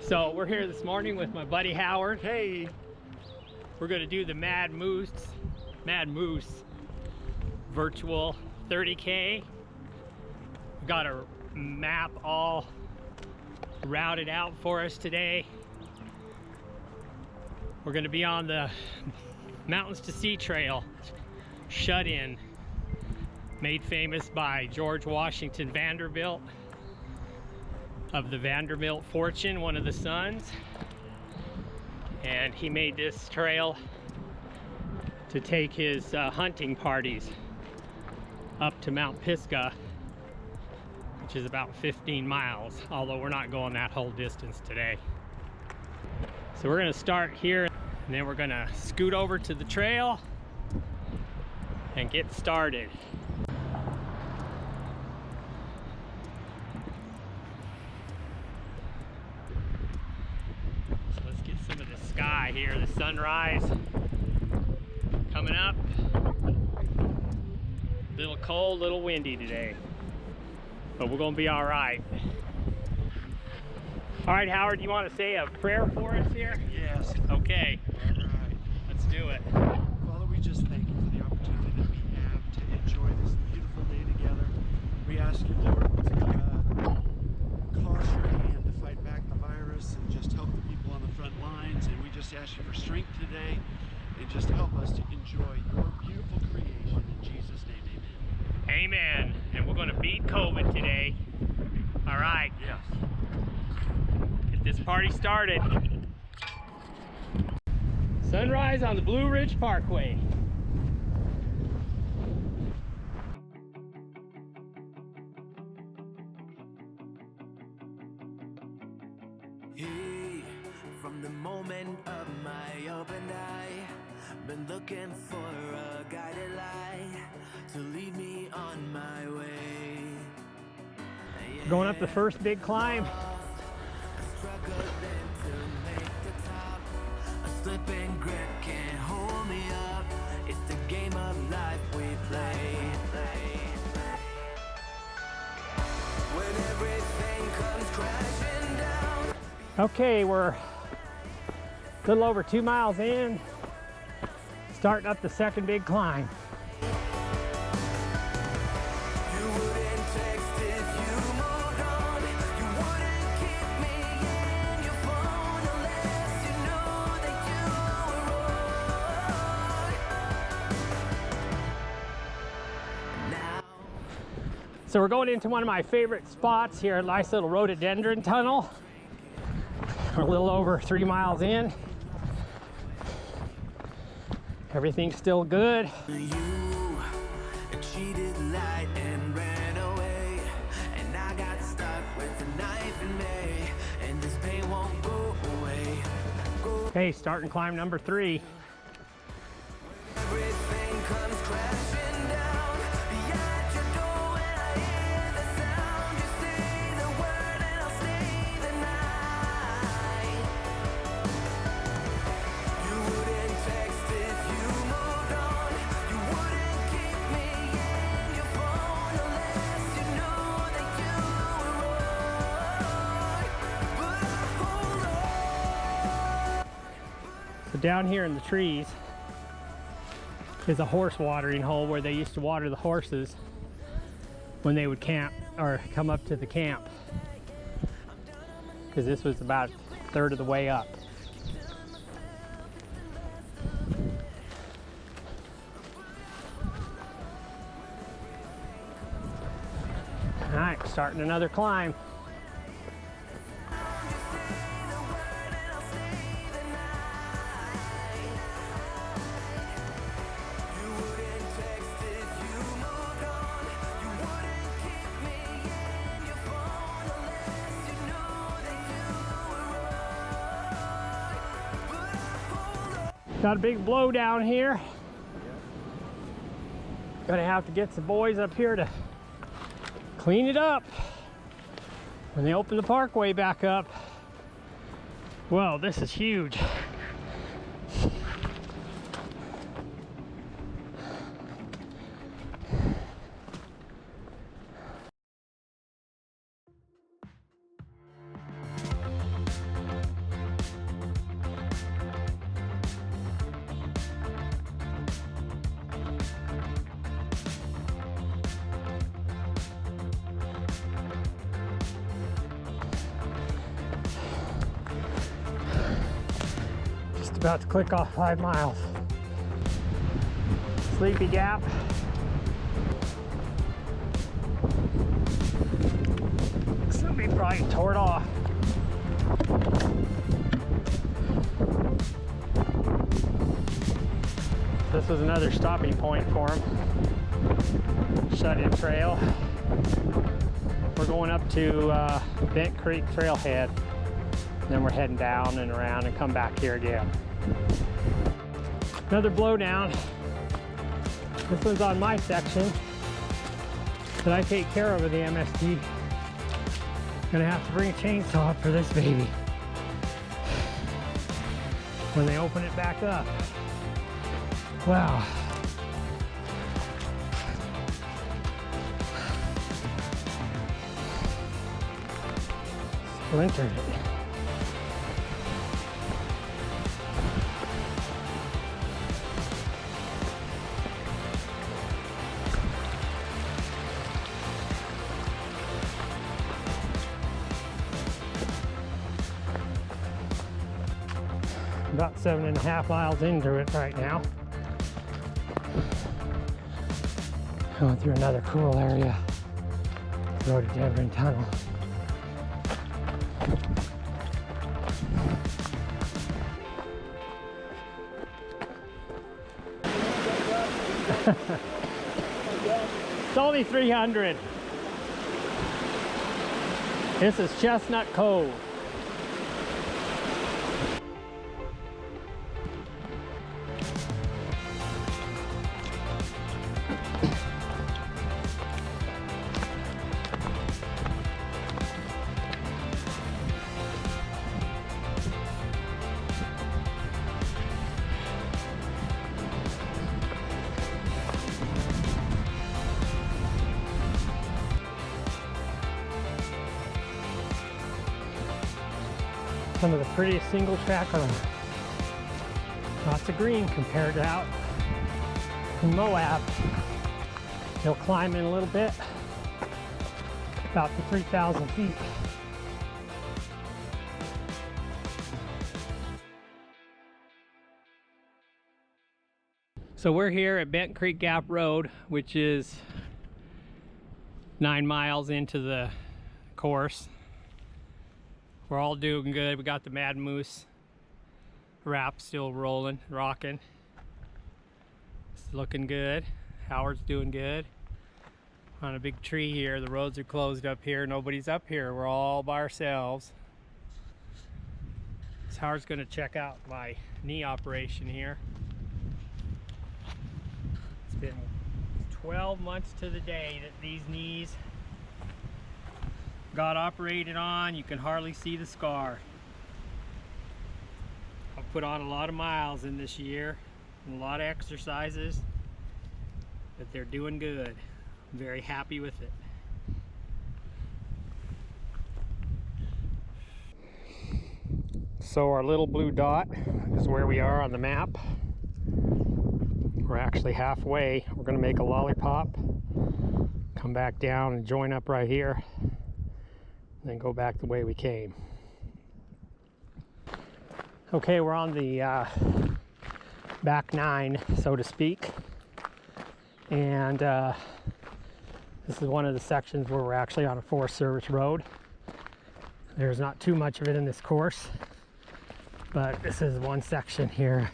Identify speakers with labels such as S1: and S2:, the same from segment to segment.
S1: So we're here this morning with my buddy Howard.
S2: Hey!
S1: We're gonna do the Mad Moose virtual 30K. We got a map all routed out for us today. We're gonna be on the Mountains to Sea Trail, shut in, made famous by George Washington Vanderbilt of the Vanderbilt fortune, one of the sons. And he made this trail to take his hunting parties up to Mount Pisgah, which is about 15 miles, although we're not going that whole distance today. So we're gonna start here, and then we're gonna scoot over to the trail and get started. So let's get some of the sky here, the sunrise coming up. Little cold, little windy today, but we're gonna be all right. All right, Howard, you want to say a prayer for us here?
S2: Yes.
S1: Okay.
S2: All right.
S1: Let's do it.
S2: Father, we just thank you for the opportunity that we have to enjoy this beautiful day together. We ask you, Lord, to cause your hand to fight back the virus and just help the people on the front lines. And we just ask you for strength today and just help us to enjoy your beautiful creation. In Jesus' name, amen.
S1: Amen. And we're going to beat COVID today. All right.
S2: Yes.
S1: Get this party started. Sunrise on the Blue Ridge Parkway.
S3: Hey, from the moment of my opened eye, been looking for a guided light to lead me on my way.
S1: Going up the first big climb.
S3: Struggling to make the top, a slipping grip can't hold me up. It's the game of life we play. When everything comes crashing down.
S1: Okay, we're a little over 2 miles in, starting up the second big climb.
S3: You wouldn't text if you moved on. You wouldn't keep me in your phone unless you knew that you were wrong. Now
S1: So we're going into one of my favorite spots here, a nice little rhododendron tunnel. We're a little over 3 miles in. Everything's still good.
S3: you cheated light and ran away, and I got stuck with a knife in me, and this pain won't go away.
S1: Okay, starting climb number 3.
S3: Everything comes crashing down behind your door when I hear the sound. You say the word and I'll stay the night. You wouldn't text if you moved on. You wouldn't keep me in your phone unless you knew that you were wrong. But I hold on.
S1: So down here in the trees is a horse watering hole where they used to water the horses when they would camp or come up to the camp, because this was about a third of the way up. All right, starting another climb. Got a big blow down here. Gonna have to get some boys up here to clean it up when they open the parkway back up. Whoa, this is huge. About to click off 5 miles. Sleepy Gap. This will be probably tore it off. This was another stopping point for him. Shut-in trail. We're going up to Bent Creek Trailhead. Then we're heading down and around and come back here again. Another blowdown. This one's on my section that I take care of with the MST. Gonna have to bring a chainsaw up for this baby when they open it back up. Wow. Splintered it. About 7.5 miles into it right now. Going through another cool area. Rhododendron Tunnel. It's only 300. This is Chestnut Cove. Some of the prettiest single track around. Lots of green compared to out in Moab. They'll climb in a little bit, about to 3,000 feet. So we're here at Bent Creek Gap Road, which is 9 miles into the course. We're all doing good. We got the Mad Moose wrap still rolling, rocking. It's looking good. Howard's doing good. On a big tree here. The roads are closed up here. Nobody's up here. We're all by ourselves. So Howard's gonna check out my knee operation here. It's been 12 months to the day that these knees got operated on. You can hardly see the scar. I've put on a lot of miles in this year and a lot of exercises, but they're doing good. I'm very happy with it. So our little blue dot is where we are on the map. We're actually halfway. We're going to make a lollipop, come back down and join up right here, then go back the way we came. Okay, we're on the back 9, so to speak, and this is one of the sections where we're actually on a Forest Service road. There's not too much of it in this course, but this is one section here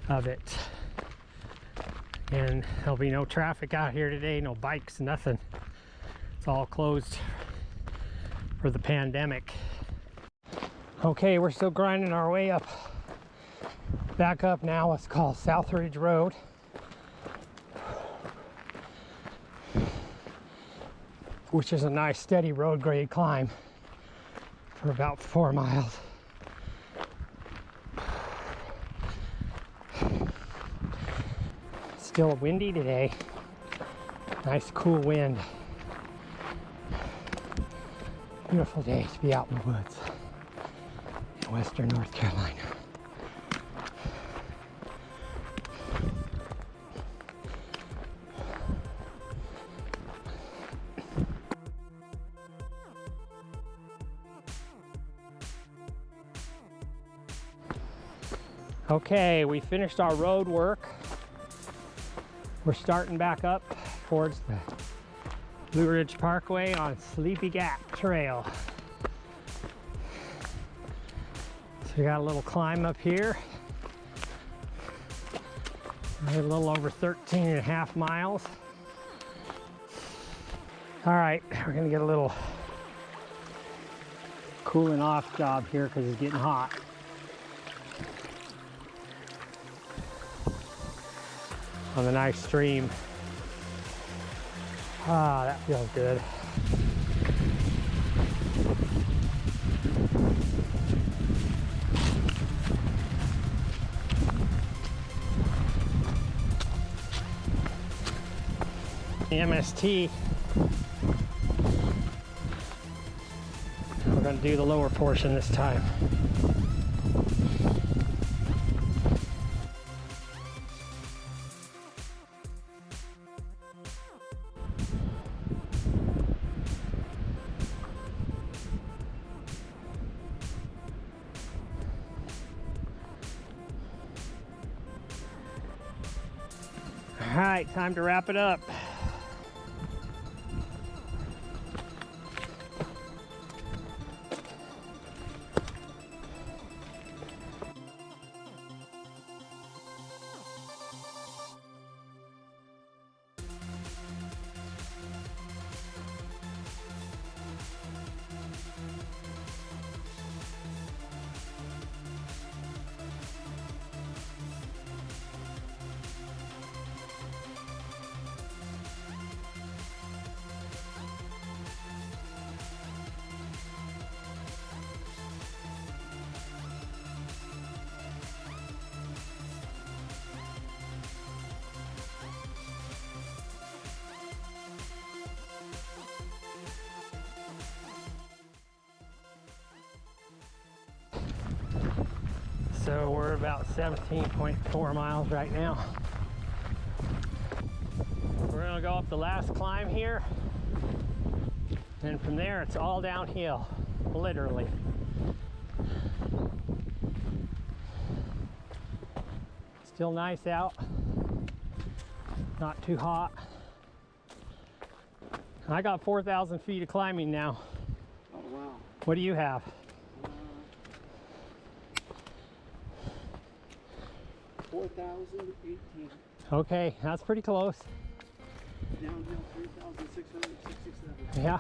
S1: of it, and there'll be no traffic out here today, no bikes, nothing. It's all closed for the pandemic. Okay, we're still grinding our way up, back up now. It's called South Ridge Road. Which is a nice steady road grade climb for about 4 miles. Still windy today. Nice cool wind. Beautiful day to be out in the woods in western North Carolina. Okay, we finished our road work. We're starting back up towards the Blue Ridge Parkway on Sleepy Gap Trail. So we got a little climb up here. We're a little over 13.5 miles. All right, we're gonna get a little cooling off job here because it's getting hot. On the nice stream. Ah, that feels good. The MST. We're going to do the lower portion this time. All right, time to wrap it up. So we're about 17.4 miles right now. We're gonna go up the last climb here. And from there, it's all downhill, literally. Still nice out. Not too hot. I got 4,000 feet of climbing now.
S2: Oh, wow.
S1: What do you have?
S2: 4,018.
S1: Okay, that's pretty close.
S2: Downhill 3,667.
S1: Yeah.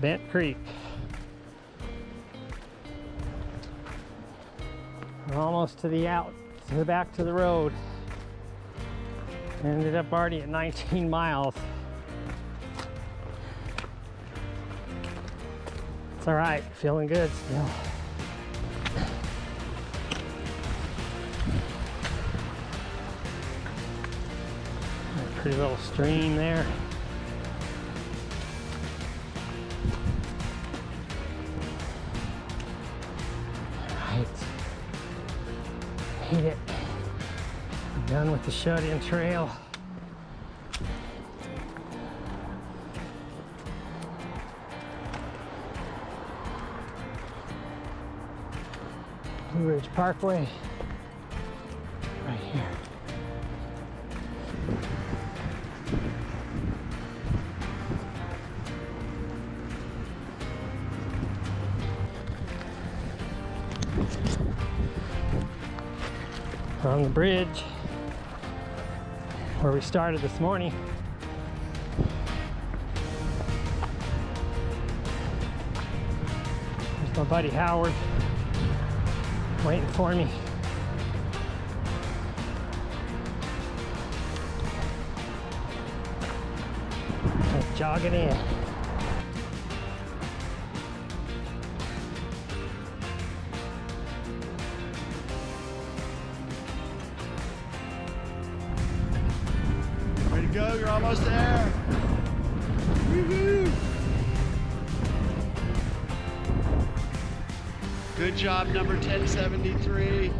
S1: Bent Creek. We're almost to the back to the road. Ended up already at 19 miles. It's all right, feeling good still. A pretty little stream there. All right, made it. I'm done with the shut-in trail. Blue Ridge Parkway, right here. On the bridge where we started this morning. There's my buddy Howard waiting for me. Just jogging in.
S2: Way to go, you're almost there. Woo-hoo. Good job, number 1073,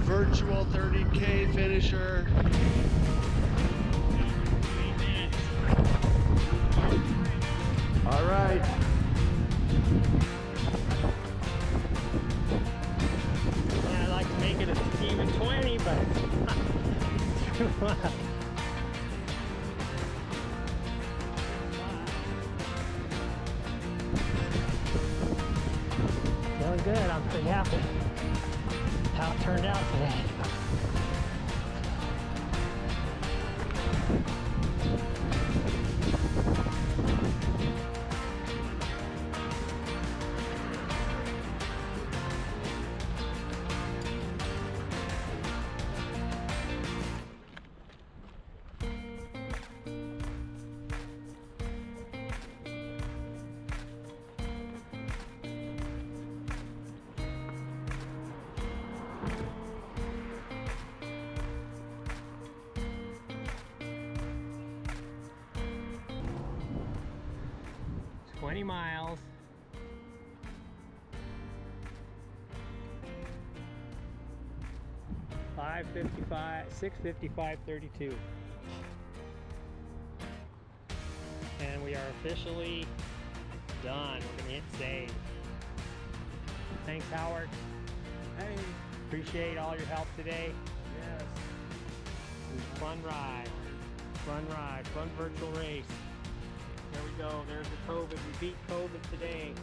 S2: virtual 30K finisher. All right.
S1: Yeah, I'd like to make it a team of 20, but it's too much. Feeling good. I'm pretty happy how it turned out today. "20 miles. $6:55:32. And we are officially done. We're gonna hit save. Thanks, Howard.
S2: Hey.
S1: Appreciate all your help today.
S2: Yes.
S1: Fun ride. Fun ride. Fun virtual race. There we go. There's the COVID. We beat COVID today.